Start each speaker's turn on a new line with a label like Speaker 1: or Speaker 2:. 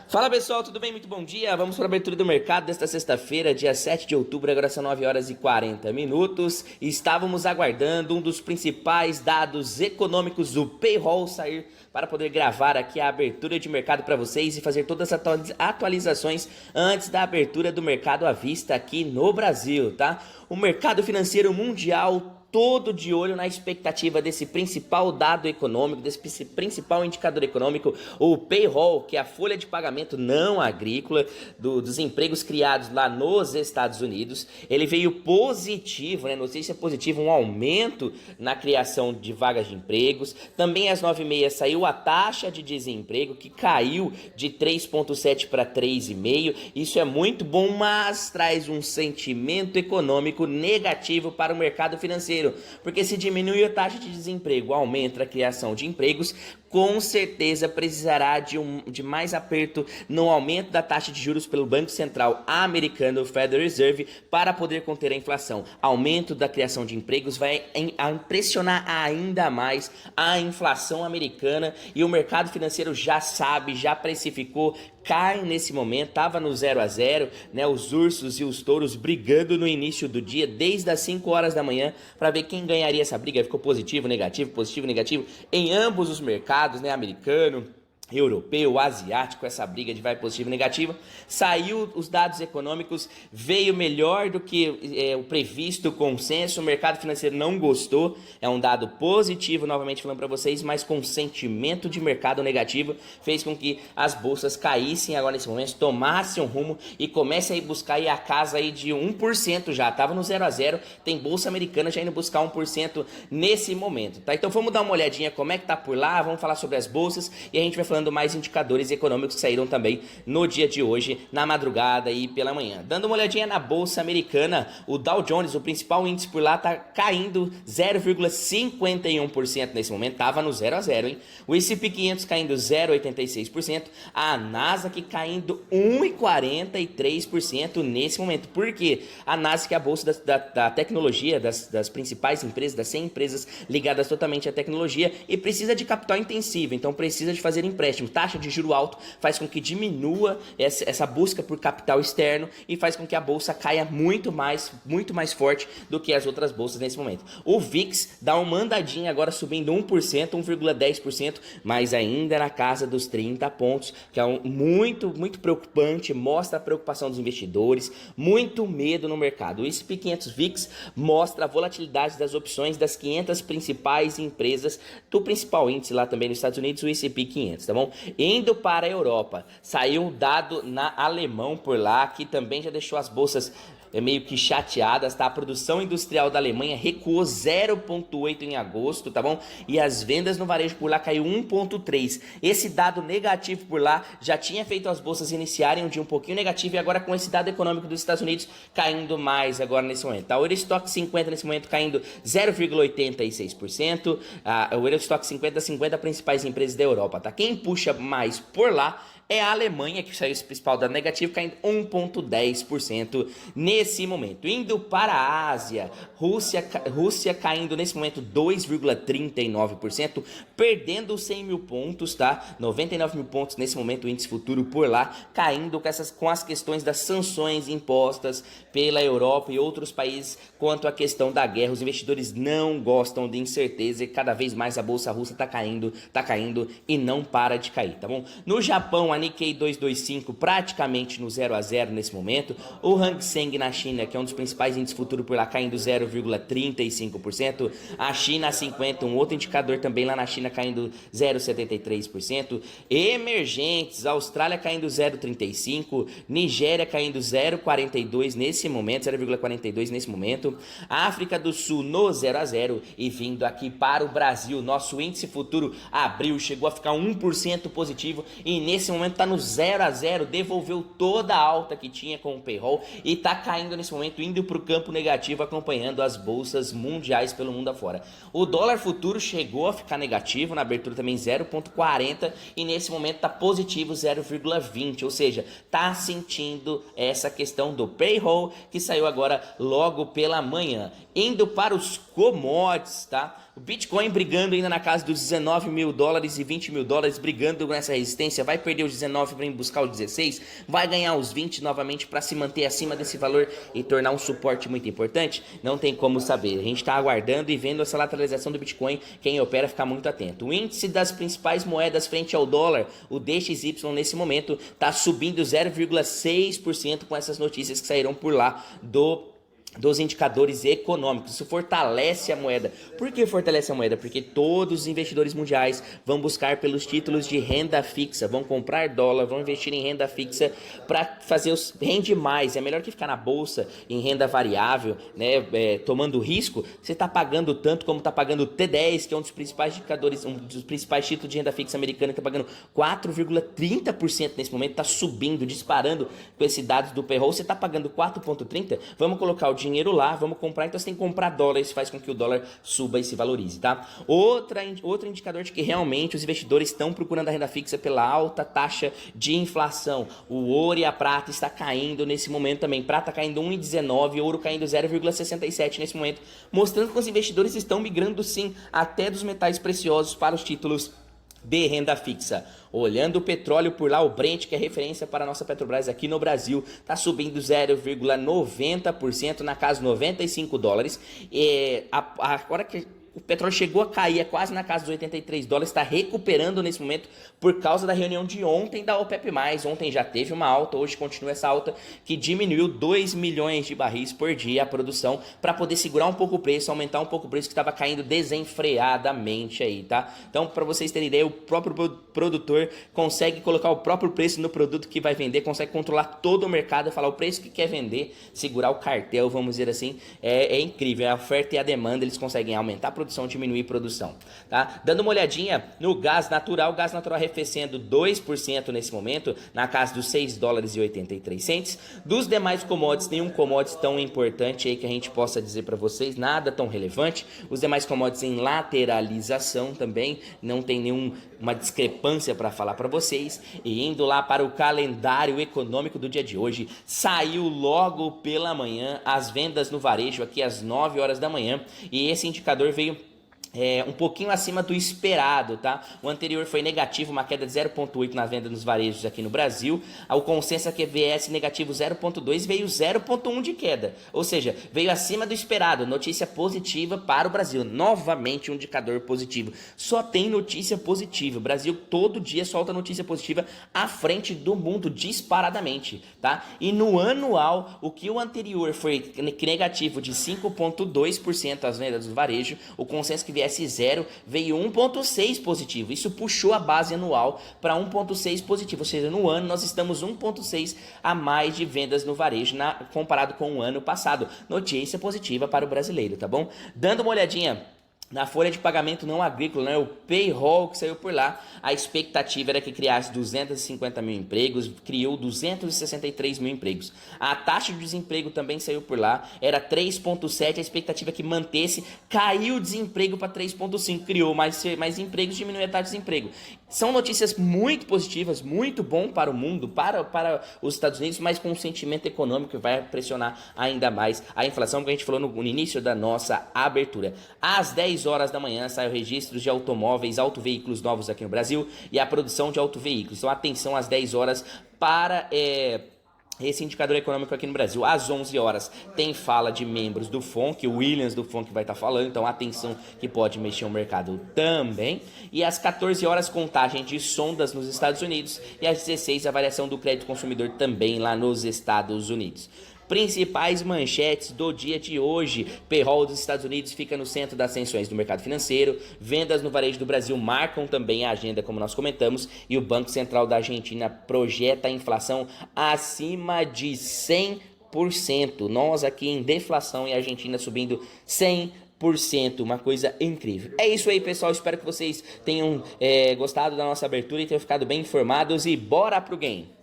Speaker 1: Fala pessoal, tudo bem? Muito bom dia. Vamos para a abertura do mercado desta sexta-feira, dia 7 de outubro, agora são 9 horas e 40 minutos. Estávamos aguardando um dos principais dados econômicos do payroll sair para poder gravar aqui a abertura de mercado para vocês e fazer todas as atualizações antes da abertura do mercado à vista aqui no Brasil, tá? O mercado financeiro mundial todo de olho na expectativa desse principal dado econômico, desse principal indicador econômico, o payroll, que é a folha de pagamento não agrícola dos empregos criados lá nos Estados Unidos. Ele veio positivo, né? Notícia positiva, um aumento na criação de vagas de empregos. Também às 9h30 saiu a taxa de desemprego, que caiu de 3,7 para 3,5. Isso é muito bom, mas traz um sentimento econômico negativo para o mercado financeiro. Porque se diminui a taxa de desemprego, aumenta a criação de empregos, com certeza precisará de mais aperto no aumento da taxa de juros pelo Banco Central americano, o Federal Reserve, para poder conter a inflação. Aumento da criação de empregos vai impressionar ainda mais a inflação americana, e o mercado financeiro já sabe, já precificou, cai nesse momento, estava no 0 a 0, né? Os ursos e os touros brigando no início do dia, desde as 5 horas da manhã, para ver quem ganharia essa briga. Ficou positivo, negativo, em ambos os mercados, né? Americano, europeu, asiático, essa briga de vai positivo e negativo. Saiu os dados econômicos, veio melhor do que o previsto, o consenso. O mercado financeiro não gostou, é um dado positivo, novamente falando para vocês, mas com sentimento de mercado negativo, fez com que as bolsas caíssem agora nesse momento, tomassem um rumo e comecem a buscar aí a casa aí de 1% já, estava no 0 a 0, tem bolsa americana já indo buscar 1% nesse momento, tá? Então vamos dar uma olhadinha como é que tá por lá, vamos falar sobre as bolsas e a gente vai falando mais indicadores econômicos que saíram também no dia de hoje, na madrugada e pela manhã. Dando uma olhadinha na bolsa americana, o Dow Jones, o principal índice por lá, tá caindo 0,51% nesse momento, tava no 0 a 0, hein? O S&P 500 caindo 0,86%, a Nasdaq caindo 1,43% nesse momento. Por quê? A Nasdaq é a bolsa da tecnologia, das principais empresas, das 100 empresas ligadas totalmente à tecnologia, e precisa de capital intensivo, então precisa de fazer empréstimo. Taxa de juro alto faz com que diminua essa busca por capital externo e faz com que a bolsa caia muito mais forte do que as outras bolsas nesse momento. O VIX dá uma andadinha agora, subindo 1%, 1,10%, mas ainda na casa dos 30 pontos, que é muito preocupante, mostra a preocupação dos investidores, muito medo no mercado. O S&P 500 VIX mostra a volatilidade das opções das 500 principais empresas do principal índice lá também nos Estados Unidos, o S&P 500, tá bom? Indo para a Europa, saiu um dado alemão por lá, que também já deixou as bolsas meio que chateadas, tá? A produção industrial da Alemanha recuou 0,8 em agosto, tá bom? E as vendas no varejo por lá caiu 1,3. Esse dado negativo por lá já tinha feito as bolsas iniciarem um dia um pouquinho negativo, e agora com esse dado econômico dos Estados Unidos caindo mais agora nesse momento, tá? O Eurostock 50 nesse momento caindo 0,86%, o Eurostock 50 principais empresas da Europa, tá? Quem puxa mais por lá é a Alemanha, que saiu esse principal dado negativo, caindo 1,10% nesse momento. Indo para a Ásia, Rússia caindo nesse momento 2,39%, perdendo 100 mil pontos, tá? 99 mil pontos nesse momento, o índice futuro por lá, caindo com as questões das sanções impostas pela Europa e outros países quanto à questão da guerra. Os investidores não gostam de incerteza e cada vez mais a bolsa russa tá caindo e não para de cair, tá bom? No Japão, a Nikkei 225 praticamente no 0 a 0 nesse momento. O Hang Seng na China, que é um dos principais índices futuros por lá, caindo 0,35%. A China 50, um outro indicador também lá na China, caindo 0,73%. Emergentes, Austrália caindo 0,35%. Nigéria caindo 0,42% nesse momento, 0,42% nesse momento. África do Sul no 0 a 0. E vindo aqui para o Brasil, nosso índice futuro abril, chegou a ficar 1% positivo e nesse momento está no 0 a 0, devolveu toda a alta que tinha com o payroll e está caindo nesse momento, indo para o campo negativo, acompanhando as bolsas mundiais pelo mundo afora. O dólar futuro chegou a ficar negativo, na abertura também 0,40 e nesse momento está positivo 0,20, ou seja, está sentindo essa questão do payroll que saiu agora logo pela manhã. Indo para os commodities, tá? O Bitcoin brigando ainda na casa dos 19 mil dólares e 20 mil dólares, brigando nessa resistência, vai perder os 19 para buscar o 16, vai ganhar os 20 novamente para se manter acima desse valor e tornar um suporte muito importante? Não tem como saber. A gente está aguardando e vendo essa lateralização do Bitcoin. Quem opera fica muito atento. O índice das principais moedas frente ao dólar, o DXY nesse momento, está subindo 0,6% com essas notícias que saíram por lá dos indicadores econômicos. Isso fortalece a moeda. Por que fortalece a moeda? Porque todos os investidores mundiais vão buscar pelos títulos de renda fixa, vão comprar dólar, vão investir em renda fixa para fazer rende mais. É melhor que ficar na bolsa em renda variável, né, tomando risco. Você está pagando tanto como está pagando o T10, que é um dos principais indicadores, um dos principais títulos de renda fixa americana, que está pagando 4,30% nesse momento, está subindo, disparando com esses dados do payroll. Você está pagando 4,30%, vamos colocar o dinheiro lá, vamos comprar, então você tem que comprar dólar, isso faz com que o dólar suba e se valorize, tá? Outro indicador de que realmente os investidores estão procurando a renda fixa pela alta taxa de inflação. O ouro e a prata está caindo nesse momento também, prata caindo 1,19, ouro caindo 0,67 nesse momento, mostrando que os investidores estão migrando sim, até dos metais preciosos para os títulos de renda fixa. Olhando o petróleo por lá, o Brent, que é referência para a nossa Petrobras aqui no Brasil, está subindo 0,90% na casa de 95 dólares. Agora que o petróleo chegou a cair, quase na casa dos 83 dólares, está recuperando nesse momento por causa da reunião de ontem da OPEP+. Ontem já teve uma alta, hoje continua essa alta que diminuiu 2 milhões de barris por dia a produção para poder segurar um pouco o preço, aumentar um pouco o preço que estava caindo desenfreadamente aí, tá? Então, para vocês terem ideia, o próprio produtor consegue colocar o próprio preço no produto que vai vender, consegue controlar todo o mercado, falar o preço que quer vender, segurar o cartel, vamos dizer assim, é incrível, a oferta e a demanda, eles conseguem aumentar a produção, diminuir a produção, tá? Dando uma olhadinha no gás natural, arrefecendo 2% nesse momento, na casa dos 6 dólares e 83 centes. Dos demais commodities, nenhum commodity tão importante aí que a gente possa dizer para vocês, nada tão relevante. Os demais commodities em lateralização também, não tem nenhuma discrepância para falar para vocês. E indo lá para o calendário econômico do dia de hoje, saiu logo pela manhã as vendas no varejo aqui às 9 horas da manhã, e esse indicador veio um pouquinho acima do esperado, tá? O anterior foi negativo, uma queda de 0,8 na venda nos varejos aqui no Brasil. O consenso QVS negativo 0,2 veio 0,1 de queda, ou seja, veio acima do esperado. Notícia positiva para o Brasil, novamente um indicador positivo. Só tem notícia positiva. O Brasil todo dia solta notícia positiva à frente do mundo disparadamente, tá? E no anual, o que o anterior foi negativo de 5,2% as vendas do varejo, o consenso QVS 0 veio 1,6 positivo. Isso puxou a base anual para 1,6 positivo, ou seja, no ano nós estamos 1,6 a mais de vendas no varejo comparado com o ano passado. Notícia positiva para o brasileiro, tá bom? Dando uma olhadinha na folha de pagamento não agrícola, né, o payroll que saiu por lá, a expectativa era que criasse 250 mil empregos, criou 263 mil empregos. A taxa de desemprego também saiu por lá, era 3,7, a expectativa é que mantesse, caiu o desemprego para 3,5, criou mais empregos, diminuiu a taxa de desemprego. São notícias muito positivas, muito bom para o mundo, para os Estados Unidos, mas com um sentimento econômico que vai pressionar ainda mais a inflação, que a gente falou no início da nossa abertura. Às 10 horas da manhã sai o registro de automóveis, autoveículos novos aqui no Brasil e a produção de autoveículos. Então atenção às 10 horas para esse indicador econômico aqui no Brasil. Às 11 horas tem fala de membros do FONC, o Williams do FONC vai estar falando, então atenção que pode mexer o mercado também. E às 14 horas contagem de sondas nos Estados Unidos e às 16 a variação do crédito consumidor também lá nos Estados Unidos. Principais manchetes do dia de hoje: payroll dos Estados Unidos fica no centro das atenções do mercado financeiro, vendas no varejo do Brasil marcam também a agenda, como nós comentamos, e o Banco Central da Argentina projeta a inflação acima de 100%. Nós aqui em deflação e a Argentina subindo 100%, uma coisa incrível. É isso aí, pessoal, espero que vocês tenham gostado da nossa abertura e tenham ficado bem informados, e bora pro game!